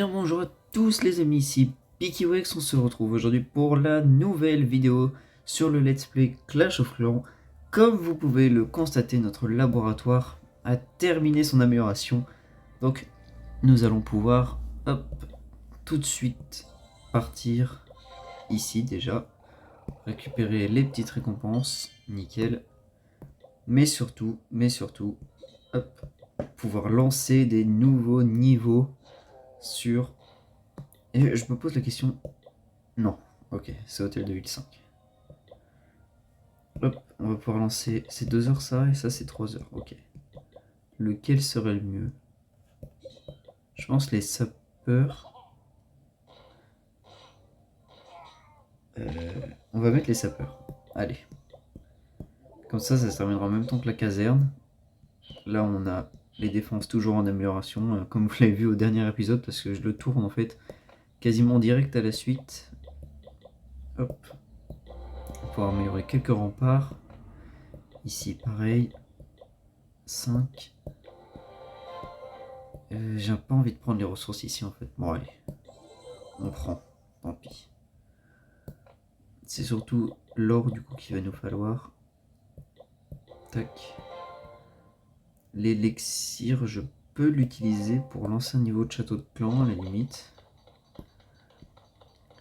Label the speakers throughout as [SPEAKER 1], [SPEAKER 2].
[SPEAKER 1] bien bonjour à tous les amis, ici PickyWex, on se retrouve aujourd'hui pour la nouvelle vidéo sur le Let's Play Clash of Clans. Comme vous pouvez le constater, notre laboratoire a terminé son amélioration, donc nous allons pouvoir, hop, tout de suite partir ici déjà, récupérer les petites récompenses, nickel, mais surtout, hop, pouvoir lancer des nouveaux niveaux sur... Et je me pose la question... Non, ok, c'est hôtel de ville 5. Hop, on va pouvoir lancer... C'est 2 heures ça, et ça c'est 3 heures, ok. Lequel serait le mieux? Je pense les sapeurs... on va mettre les sapeurs. Allez. Comme ça se terminera en même temps que la caserne. Là on a les défenses toujours en amélioration, comme vous l'avez vu au dernier épisode, parce que je le tourne en fait quasiment direct à la suite. Hop. On va pouvoir améliorer quelques remparts. Ici pareil. 5. J'ai pas envie de prendre les ressources ici en fait. Bon allez. On prend. Tant pis. C'est surtout l'or du coup qu'il va nous falloir. Tac. L'élixir, je peux l'utiliser pour lancer un niveau de château de clan à la limite.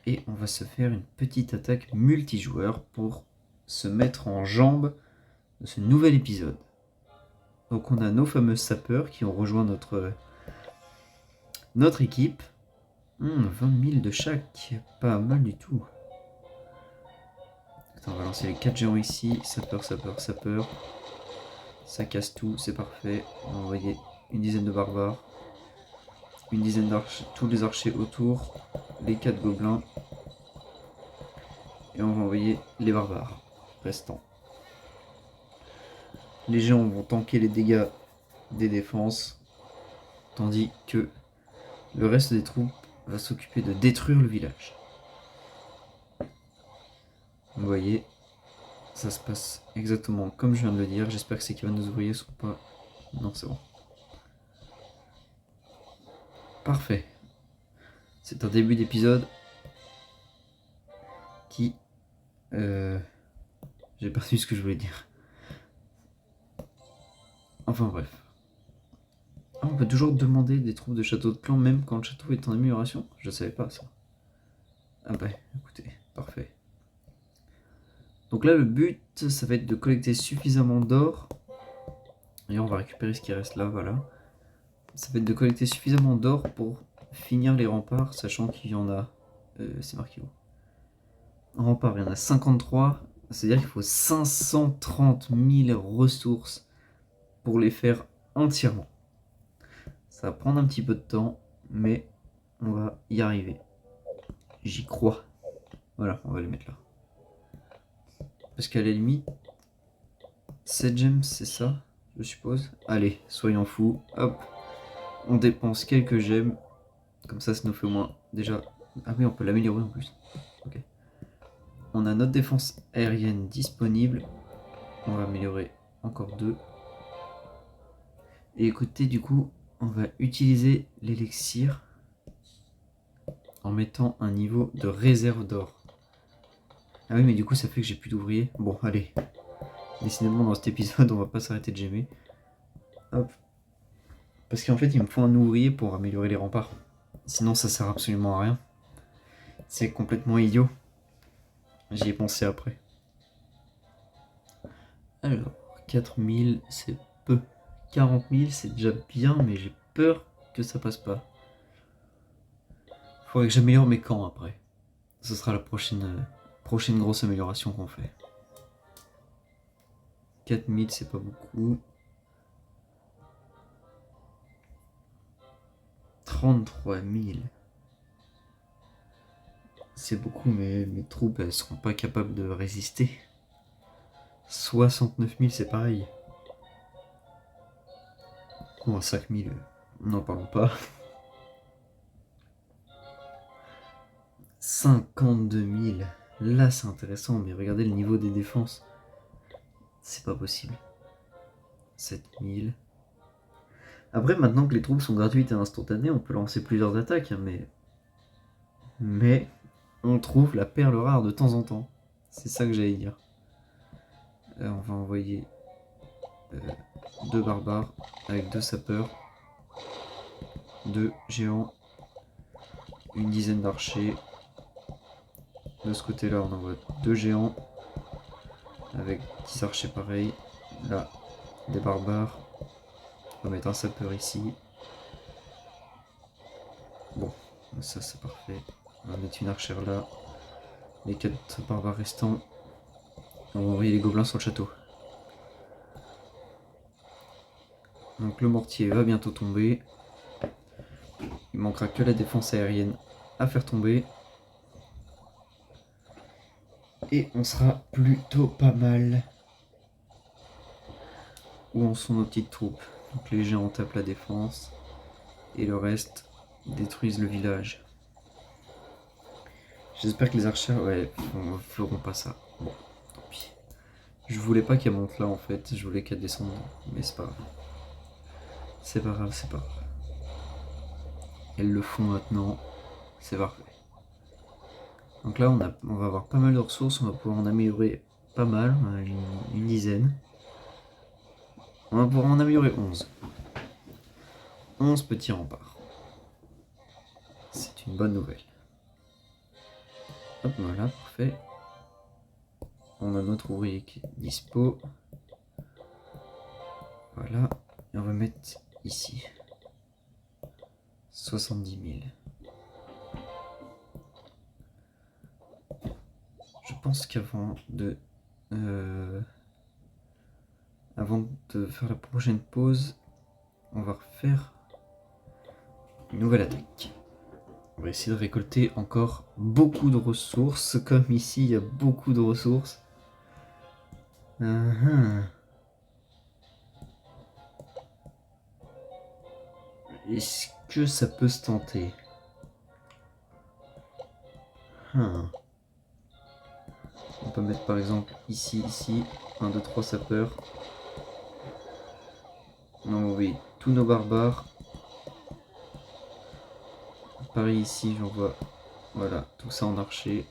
[SPEAKER 1] Et on va se faire une petite attaque multijoueur pour se mettre en jambe de ce nouvel épisode. Donc on a nos fameux sapeurs qui ont rejoint notre équipe. 20 000 de chaque, pas mal du tout. Attends, on va lancer les 4 géants ici. Sapeur, sapeur, sapeur. Ça casse tout, c'est parfait. On va envoyer une dizaine de barbares. Une dizaine d'archers, tous les archers autour. Les 4 gobelins. Et on va envoyer les barbares restants. Les géants vont tanker les dégâts des défenses. Tandis que le reste des troupes va s'occuper de détruire le village. Vous voyez, ça se passe exactement comme je viens de le dire. J'espère que ces cabanes ouvriers sont pas... Non, c'est bon. Parfait. C'est un début d'épisode qui... J'ai perdu ce que je voulais dire. Enfin bref. Ah, on peut toujours demander des troupes de château de clan même quand le château est en amélioration? Je savais pas ça. Ah bah écoutez, parfait. Donc là le but ça va être de collecter suffisamment d'or. Et on va récupérer ce qui reste là, voilà. Ça va être de collecter suffisamment d'or pour finir les remparts, sachant qu'il y en a... c'est marqué où? En rempart il y en a 53, c'est-à-dire qu'il faut 530 000 ressources pour les faire entièrement. Ça va prendre un petit peu de temps, mais on va y arriver. J'y crois. Voilà, on va les mettre là. Parce qu'à la limite, 7 gemmes, c'est ça, je suppose. Allez, soyons fous. Hop, on dépense quelques gemmes. Comme ça nous fait au moins déjà... Ah oui, on peut l'améliorer en plus. Ok. On a notre défense aérienne disponible. On va améliorer encore 2. Et écoutez, du coup, on va utiliser l'élixir en mettant un niveau de réserve d'or. Ah oui, mais du coup, ça fait que j'ai plus d'ouvriers. Bon, allez. Décidément, dans cet épisode, on va pas s'arrêter de gemmer. Hop. Parce qu'en fait, il me faut un ouvrier pour améliorer les remparts. Sinon, ça sert absolument à rien. C'est complètement idiot. J'y ai pensé après. Alors, 4000, c'est peu. 40 000, c'est déjà bien, mais j'ai peur que ça passe pas. Faudrait que j'améliore mes camps après. Ce sera la prochaine grosse amélioration qu'on fait. 4000, c'est pas beaucoup. 33 000. C'est beaucoup, mais mes troupes, elles seront pas capables de résister. 69 000, c'est pareil. Bon, 5 000, n'en parlons pas. 52 000. Là, c'est intéressant, mais regardez le niveau des défenses. C'est pas possible. 7 000. Après, maintenant que les troupes sont gratuites et instantanées, on peut lancer plusieurs attaques, hein, mais on trouve la perle rare de temps en temps. C'est ça que j'allais dire. On va envoyer 2 barbares avec 2 sapeurs, 2 géants, une dizaine d'archers. De ce côté-là, on envoie 2 géants avec 10 archers pareils. Là, des barbares. On va mettre un sapeur ici. Bon, ça c'est parfait. On va mettre une archère là. Les 4 barbares restants. On va envoyer les gobelins sur le château. Donc le mortier va bientôt tomber. Il manquera que la défense aérienne à faire tomber. Et on sera plutôt pas mal. Où en sont nos petites troupes? Donc les géants tapent la défense. Et le reste détruisent le village. J'espère que les archers feront pas ça. Bon, tant pis. Je voulais pas qu'elle monte là en fait, je voulais qu'elle descende. Mais c'est pas grave. C'est pas grave, c'est pas grave. Elles le font maintenant. C'est parfait. Donc là, on va avoir pas mal de ressources, on va pouvoir en améliorer pas mal, une dizaine. On va pouvoir en améliorer 11. 11 petits remparts. C'est une bonne nouvelle. Hop, voilà, parfait. On a notre ouvrier qui est dispo. Voilà, et on va mettre ici 70 000. Je pense qu'avant de faire la prochaine pause, on va refaire une nouvelle attaque. On va essayer de récolter encore beaucoup de ressources. Comme ici, il y a beaucoup de ressources. Est-ce que ça peut se tenter? On peut mettre par exemple ici, 1, 2, 3 sapeurs. On envoie tous nos barbares. Pareil ici, j'envoie voilà, tout ça en archer.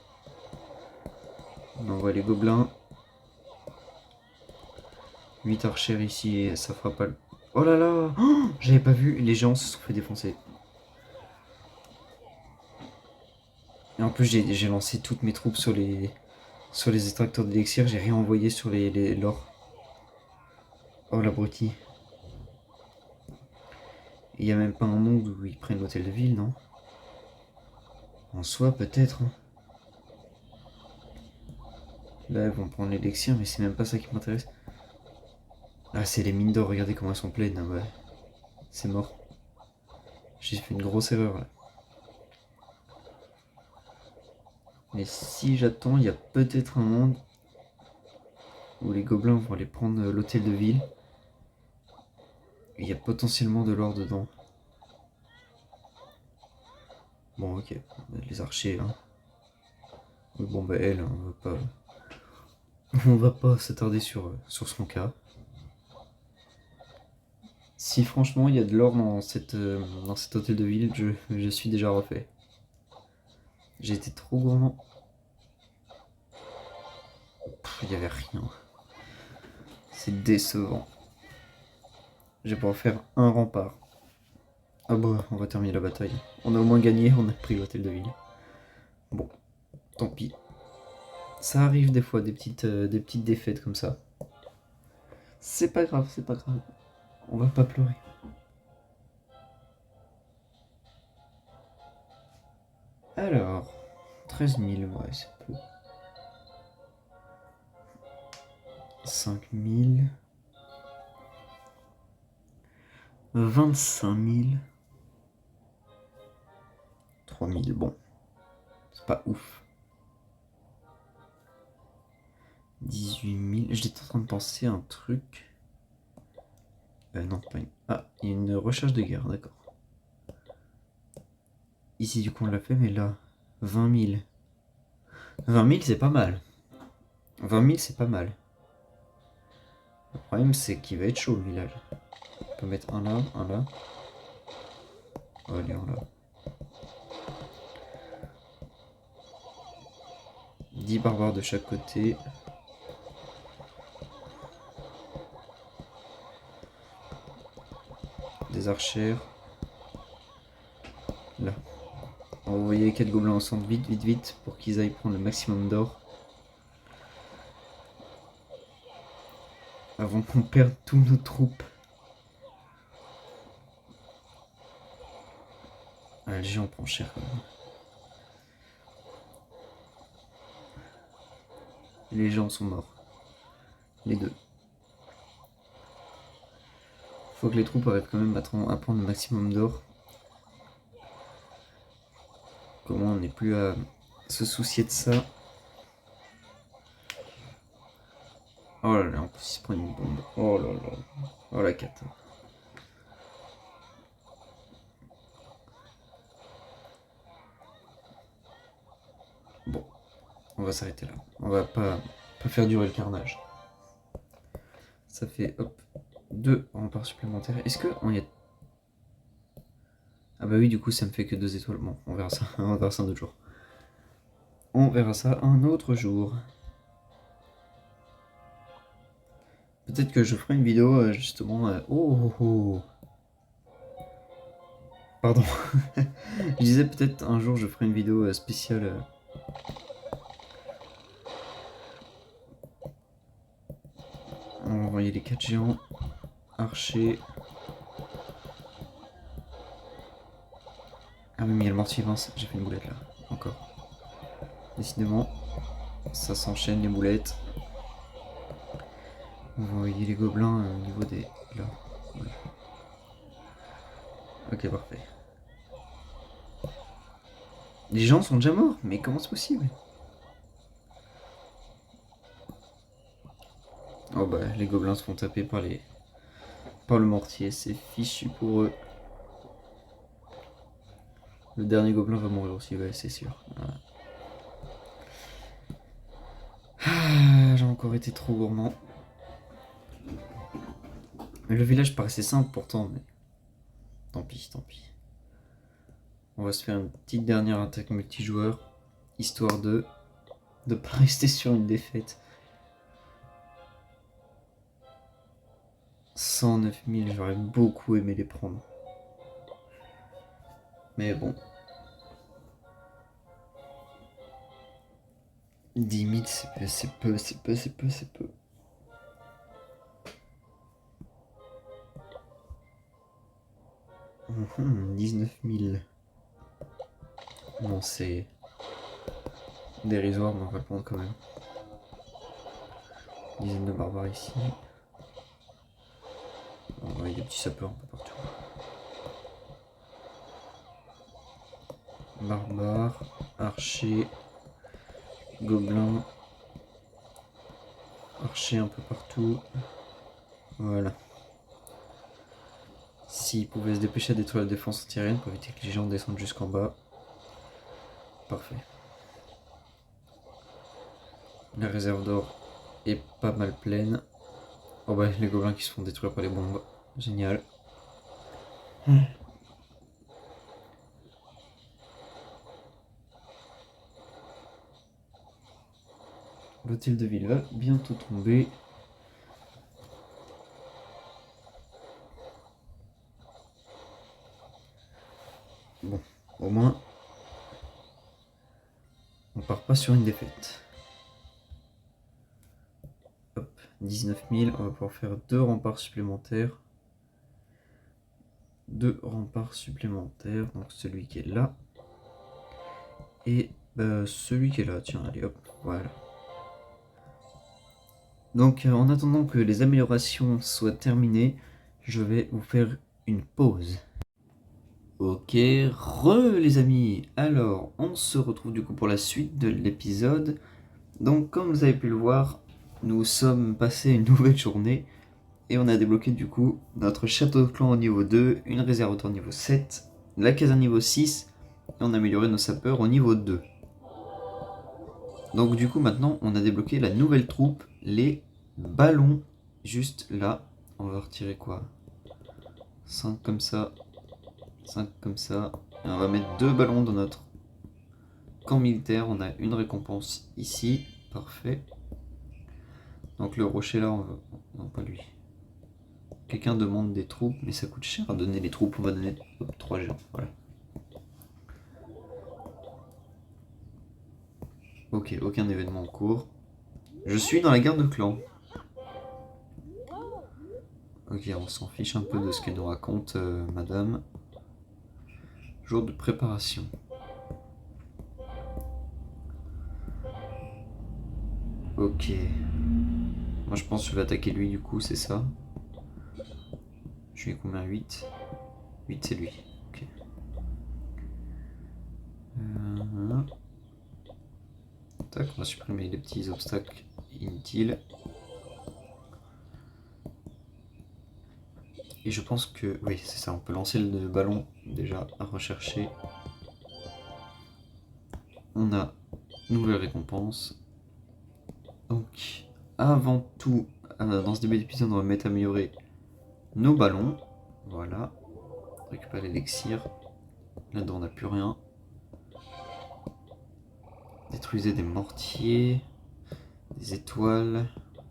[SPEAKER 1] On envoie les gobelins. 8 archers ici et ça fera pas le... Oh là là, j'avais pas vu, les géants se sont fait défoncer. Et en plus j'ai lancé toutes mes troupes sur les extracteurs d'élixir, j'ai rien envoyé sur l'or. Oh l'abruti. Il y a même pas un monde où ils prennent l'hôtel de ville, non? En soi peut-être. Hein. Là ils vont prendre l'élixir mais c'est même pas ça qui m'intéresse. Ah c'est les mines d'or, regardez comment elles sont pleines. Ouais. C'est mort. J'ai fait une grosse erreur là. Mais si j'attends, il y a peut-être un monde où les gobelins vont aller prendre l'hôtel de ville. Et il y a potentiellement de l'or dedans. Bon ok, les archers. Hein. Bon bah elle, on va pas s'attarder sur son cas. Si franchement il y a de l'or dans cet hôtel de ville, je suis déjà refait. J'ai été trop gourmand. Il n'y avait rien. C'est décevant. Je vais pouvoir faire un rempart. Ah bah, on va terminer la bataille. On a au moins gagné, on a pris l'hôtel de ville. Bon, tant pis. Ça arrive des fois, des petites défaites comme ça. C'est pas grave, c'est pas grave. On va pas pleurer. Alors, 13 000, ouais, c'est peu. 5 000. 25 000. 3 000, bon. C'est pas ouf. 18 000. J'étais en train de penser à un truc. Non, pas une... Ah, il y a une recherche de guerre, d'accord. Ici, du coup, on l'a fait, mais là, 20 000. 20 000, c'est pas mal. 20 000, c'est pas mal. Le problème, c'est qu'il va être chaud, le village. On peut mettre un là, un là. Allez, un là. 10 barbares de chaque côté. Des archères. Là. On va envoyer les 4 gobelins au centre vite, vite, vite, pour qu'ils aillent prendre le maximum d'or. Avant qu'on perde tous nos troupes. Ah, le géant prend cher quand même. Les géants sont morts. Les deux. Faut que les troupes arrivent quand même à prendre le maximum d'or. Comment on n'est plus à se soucier de ça. Oh là là, en plus il se prend une bombe. Oh là là. Oh la cata. Bon, on va s'arrêter là. On va pas faire durer le carnage. Ça fait hop 2 remparts supplémentaires. Est-ce que on y a... Ah bah oui, du coup ça me fait que 2 étoiles. Bon, on verra ça. On verra ça un autre jour. On verra ça un autre jour. Peut-être que je ferai une vidéo justement... Oh, oh, oh. Pardon. Je disais peut-être un jour je ferai une vidéo spéciale... On va envoyer les 4 géants. Archer. Ah oui, mais il y a le mortier mince. J'ai fait une boulette là. Encore. Décidément, ça s'enchaîne les boulettes. On va envoyer les gobelins au niveau des... Là. Ouais. Ok, parfait. Les gens sont déjà morts, mais comment c'est possible? Oh bah, les gobelins se font taper par le mortier, c'est fichu pour eux. Le dernier gobelin va mourir aussi, ouais, c'est sûr. Voilà. Ah, j'ai encore été trop gourmand. Le village paraissait simple pourtant, mais tant pis, tant pis. On va se faire une petite dernière attaque multijoueur, histoire de pas rester sur une défaite. 109 000, j'aurais beaucoup aimé les prendre. Mais bon. 10 000, c'est peu, c'est peu, c'est peu, c'est peu. Mmh, 19 000. Non, c'est dérisoire, mais on va le prendre quand même. Une dizaine de barbares ici. On va envoyer des petits sapeurs un peu partout. Barbares, archers, gobelins, archers un peu partout. Voilà. S'ils pouvaient se dépêcher à détruire la défense antiaérienne pour éviter que les gens descendent jusqu'en bas. Parfait. La réserve d'or est pas mal pleine. Oh bah les gobelins qui se font détruire par les bombes. Génial. L'hôtel de ville va bientôt tomber. Bon, au moins, on part pas sur une défaite. Hop, 19 000, on va pouvoir faire 2 remparts supplémentaires. 2 remparts supplémentaires, donc celui qui est là. Et celui qui est là, tiens, allez hop, voilà. Donc en attendant que les améliorations soient terminées, je vais vous faire une pause. Ok, les amis, alors on se retrouve du coup pour la suite de l'épisode. Donc comme vous avez pu le voir, nous sommes passés une nouvelle journée et on a débloqué du coup notre château de clan au niveau 2, une réserve au niveau 7, la caserne niveau 6 et on a amélioré nos sapeurs au niveau 2. Donc du coup maintenant on a débloqué la nouvelle troupe, les ballons, juste là. On va retirer quoi? 5 comme ça. 5 comme ça. Et on va mettre 2 ballons dans notre camp militaire. On a une récompense ici. Parfait. Donc le rocher là, on va... Non, pas lui. Quelqu'un demande des troupes, mais ça coûte cher à donner les troupes. On va donner 3 géants. Voilà. Ok, aucun événement en cours. Je suis dans la guerre de clan. Ok, on s'en fiche un peu de ce qu'elle nous raconte, madame. Jour de préparation. Ok. Moi je pense que je vais attaquer lui du coup, c'est ça. Je lui ai combien? 8. 8 c'est lui. Ok. Tac, on va supprimer les petits obstacles inutiles. Et je pense que... Oui, c'est ça, on peut lancer le ballon déjà à rechercher. On a nouvelle récompense. Donc, avant tout, dans ce début d'épisode, on va mettre améliorer nos ballons. Voilà. Récupérer l'élixir. Là-dedans, on n'a plus rien. Détruisez des mortiers. Des étoiles.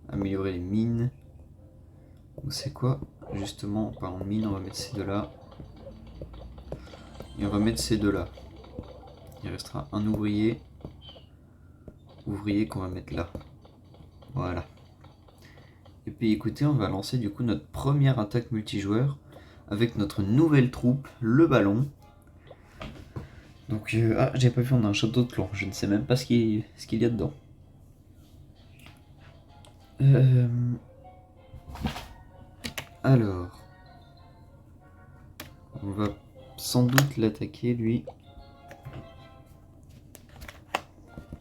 [SPEAKER 1] Améliorer les mines. Donc c'est quoi? Justement, en parlant de mines, on va mettre ces deux-là. Et on va mettre ces deux-là. Il restera un ouvrier. Ouvrier qu'on va mettre là. Voilà. Et puis écoutez, on va lancer du coup notre première attaque multijoueur avec notre nouvelle troupe, le ballon. Donc, ah, j'ai pas vu, on a un château de clan. Je ne sais même pas ce qu'il y a dedans. Alors, on va sans doute l'attaquer lui.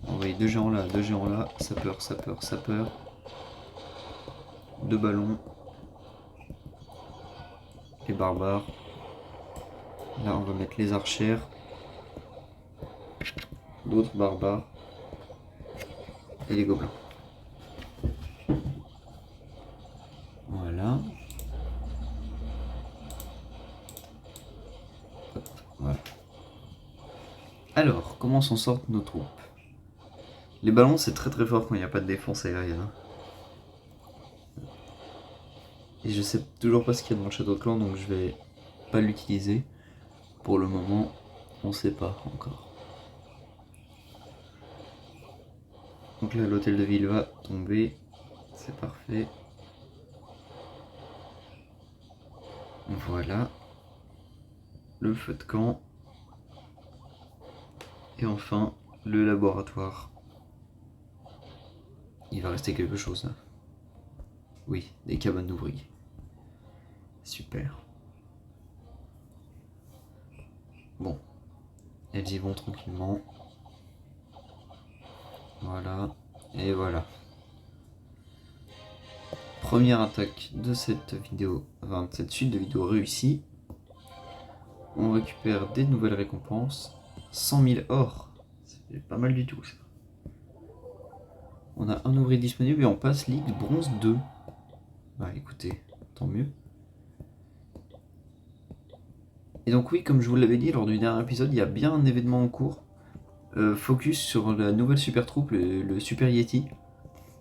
[SPEAKER 1] Envoyer 2 géants là, 2 géants là. Sapeur, sapeur, sapeur. 2 ballons. Les barbares. Là, on va mettre les archères. D'autres barbares. Et les gobelins. Voilà. Hop, voilà. Alors, comment s'en sortent nos troupes? Les ballons, c'est très très fort quand il n'y a pas de défense aérienne. Et je sais toujours pas ce qu'il y a dans le château de clan, donc je vais pas l'utiliser. Pour le moment, on sait pas encore. Donc là, l'hôtel de ville va tomber. C'est parfait. Voilà. Le feu de camp. Et enfin, le laboratoire. Il va rester quelque chose là. Oui, des cabanes d'ouvriers. Super. Bon. Elles y vont tranquillement. Voilà. Et voilà. Première attaque de cette vidéo, enfin de cette suite de vidéos réussie. On récupère des nouvelles récompenses. 100 000 or. C'est pas mal du tout ça. On a un ouvrier disponible et on passe Ligue bronze 2. Bah écoutez, tant mieux. Et donc oui, comme je vous l'avais dit lors du dernier épisode, il y a bien un événement en cours. Focus sur la nouvelle super troupe, le Super Yeti.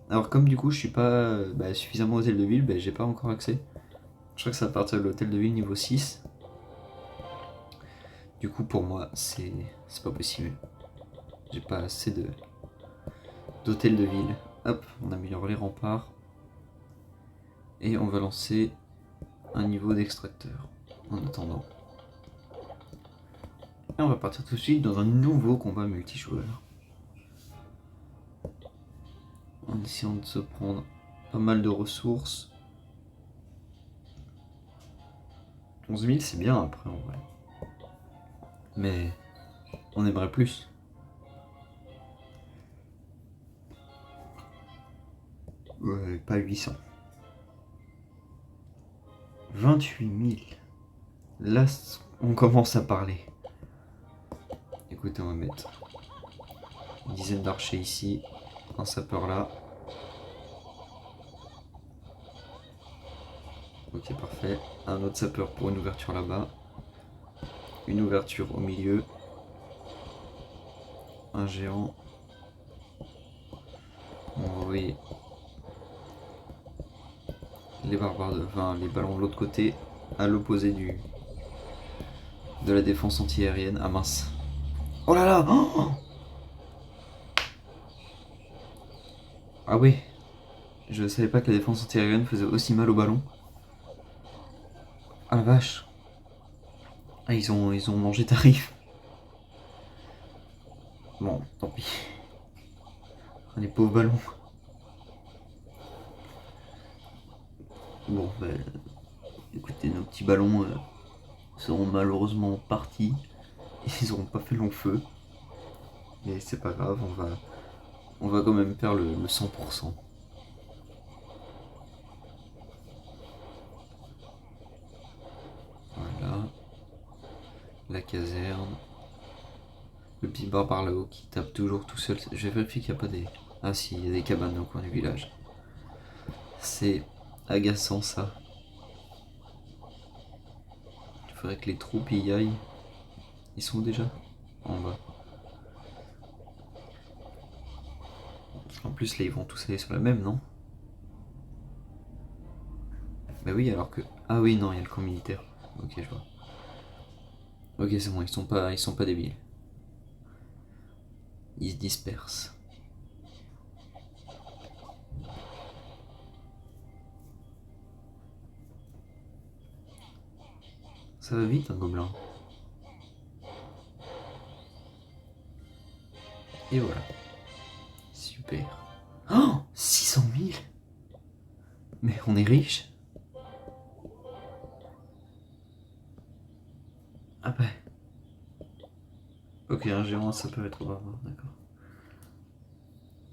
[SPEAKER 1] Alors comme du coup je suis pas suffisamment hôtel de ville, j'ai pas encore accès. Je crois que c'est à partir de l'hôtel de ville niveau 6. Du coup pour moi c'est pas possible. J'ai pas assez d'hôtel de ville. Hop, on améliore les remparts. Et on va lancer un niveau d'extracteur en attendant. Et on va partir tout de suite dans un nouveau combat multijoueur. En essayant de se prendre pas mal de ressources. 11 000 c'est bien après en vrai. Mais on aimerait plus. Ouais, pas 800. 28 000. Là, on commence à parler. Écoutez, on va mettre une dizaine d'archers ici, un sapeur là. Ok, parfait. Un autre sapeur pour une ouverture là-bas. Une ouverture au milieu. Un géant. On va envoyer les barbares les ballons de l'autre côté, à l'opposé de la défense anti-aérienne. Ah mince. Oh là là, oh, ah oui. Je savais pas que la défense anti-aérienne faisait aussi mal au ballon. Ah la vache. Ah, ils ont mangé tarif. Bon, tant pis. Ah, les pauvres ballons. Bon, bah, écoutez, nos petits ballons seront malheureusement partis. Ils n'auront pas fait long feu. Mais c'est pas grave, on va quand même faire le 100%. Voilà. La caserne. Le petit bar par là-haut qui tape toujours tout seul. Je vais vérifier qu'il n'y a pas des... Ah si, il y a des cabanes au coin du village. C'est agaçant ça. Il faudrait que les troupes y aillent. Ils sont déjà en bas. En plus là ils vont tous aller sur la même, non? Bah oui, alors que... Ah oui, non, il y a le camp militaire. Ok, je vois. Ok, c'est bon, ils sont pas débiles. Ils se dispersent. Ça va vite un gobelin. Et voilà. Super. Oh, 600 000. Mais on est riche. Ah bah. Ok, un géant, ça peut être barbare, d'accord.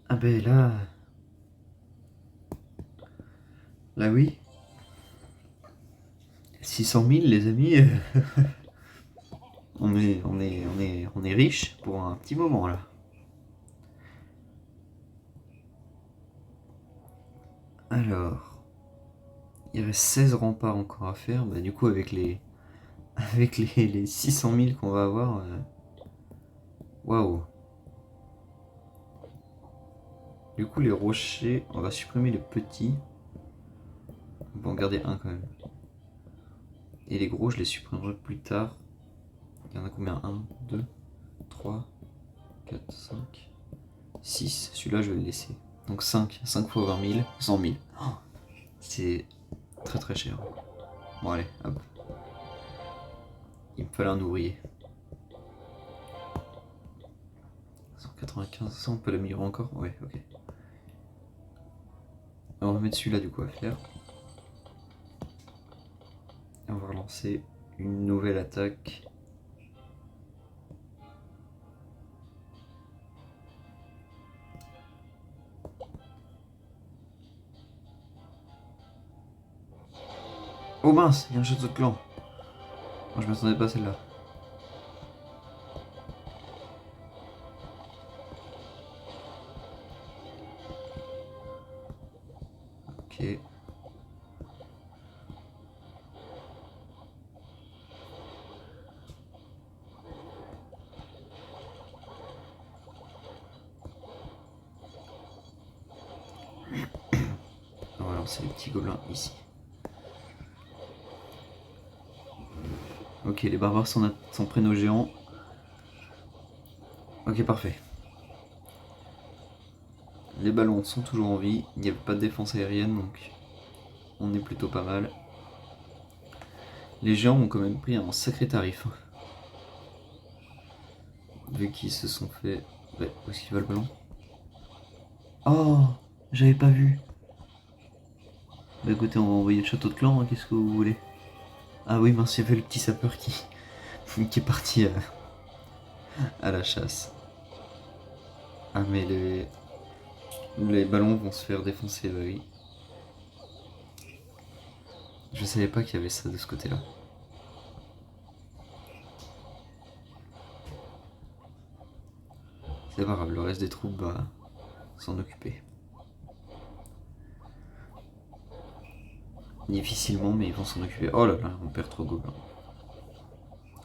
[SPEAKER 1] Ah bah là... Là oui. 600 000 les amis. On est riche pour un petit moment là. Alors... Il reste 16 remparts encore à faire. Bah du coup avec les 600 000 qu'on va avoir... Waouh. Du coup les rochers, on va supprimer les petits. On va en garder un quand même. Et les gros je les supprimerai plus tard. Il y en a combien? 1, 2, 3, 4, 5, 6. Celui-là je vais le laisser. Donc 5 fois 20 000, 100 000. Oh, c'est très très cher. Bon allez, hop. Il me fallait un ouvrier. 195, ça on peut l'améliorer encore? Ouais, ok. On va mettre celui-là du coup à faire. Et on va relancer une nouvelle attaque. Oh mince, il y a un château de clan. Moi je m'attendais pas à celle-là. Ok. On va lancer les petits gobelins ici. Ok, les barbares sont près nos géants. Ok, parfait. Les ballons sont toujours en vie. Il n'y a pas de défense aérienne, donc on est plutôt pas mal. Les géants ont quand même pris un sacré tarif. Vu qu'ils se sont fait... Ouais, où est-ce qu'il va le ballon? Oh, j'avais pas vu. Bah écoutez, on va envoyer le château de clan, hein, qu'est-ce que vous voulez? Ah oui, mince, il y avait le petit sapeur qui est parti à la chasse. Ah mais les ballons vont se faire défoncer, bah oui. Je savais pas qu'il y avait ça de ce côté-là. C'est pas grave, le reste des troupes va s'en occuper. Difficilement, mais ils vont s'en occuper. Oh là là, on perd 3 gobelins.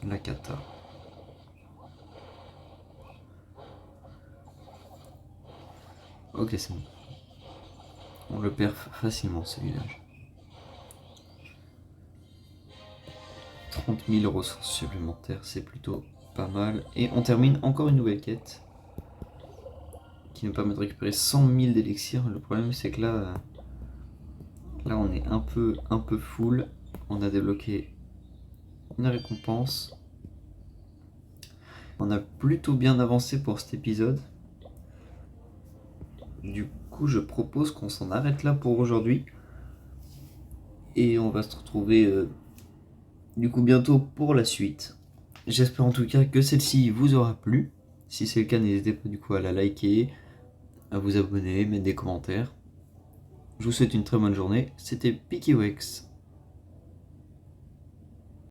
[SPEAKER 1] La cata. Ok, c'est bon. On le perd facilement, ce village. 30 000 ressources supplémentaires, c'est plutôt pas mal. Et on termine encore une nouvelle quête qui nous permet de récupérer 100 000 d'élixir. Le problème, c'est que là on est un peu full. On a débloqué une récompense. On a plutôt bien avancé pour cet épisode. Du coup, je propose qu'on s'en arrête là pour aujourd'hui. Et on va se retrouver du coup bientôt pour la suite. J'espère en tout cas que celle-ci vous aura plu. Si c'est le cas, n'hésitez pas du coup à la liker, à vous abonner, mettre des commentaires. Je vous souhaite une très bonne journée. C'était PickyWex.